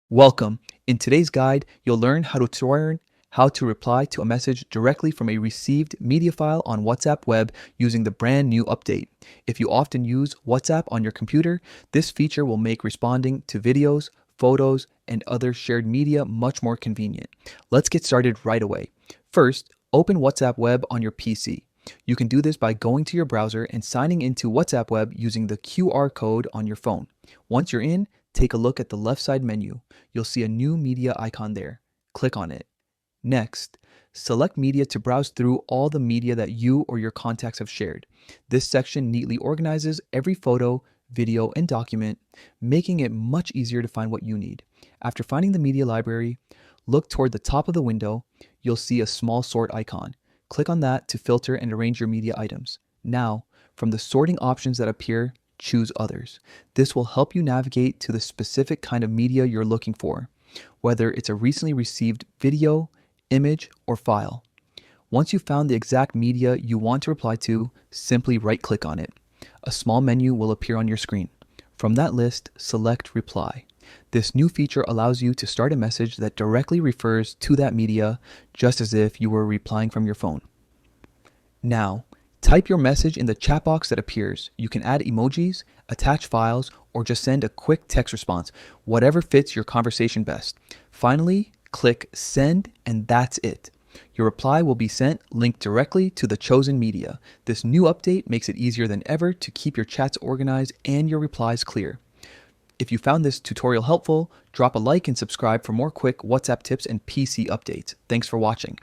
Welcome. In today's guide, you'll learn how to reply to a message directly from a received media file on WhatsApp web using the brand new update. If you often use WhatsApp on your computer, this feature will make responding to videos, photos, and other shared media much more convenient. Let's get started right away. First, open WhatsApp web on your PC. You can do this by going to your browser and signing into WhatsApp web using the QR code on your phone. Once you're in, take a look at the left side menu. You'll see a new media icon there. Click on it. Next, select media to browse through all the media that you or your contacts have shared. This section neatly organizes every photo, video, and document, making it much easier to find what you need. After finding the media library, look toward the top of the window. You'll see a small sort icon. Click on that to filter and arrange your media items. Now, from the sorting options that appear, choose Others. This will help you navigate to the specific kind of media you're looking for, whether it's a recently received video, image, or file. Once you've found the exact media you want to reply to, simply right-click on it. A small menu will appear on your screen. From that list, select Reply. This new feature allows you to start a message that directly refers to that media, just as if you were replying from your phone. Now, type your message in the chat box that appears. You can add emojis, attach files, or just send a quick text response, whatever fits your conversation best. Finally, click Send, and that's it. Your reply will be sent linked directly to the chosen media. This new update makes it easier than ever to keep your chats organized and your replies clear. If you found this tutorial helpful, drop a like and subscribe for more quick WhatsApp tips and PC updates. Thanks for watching.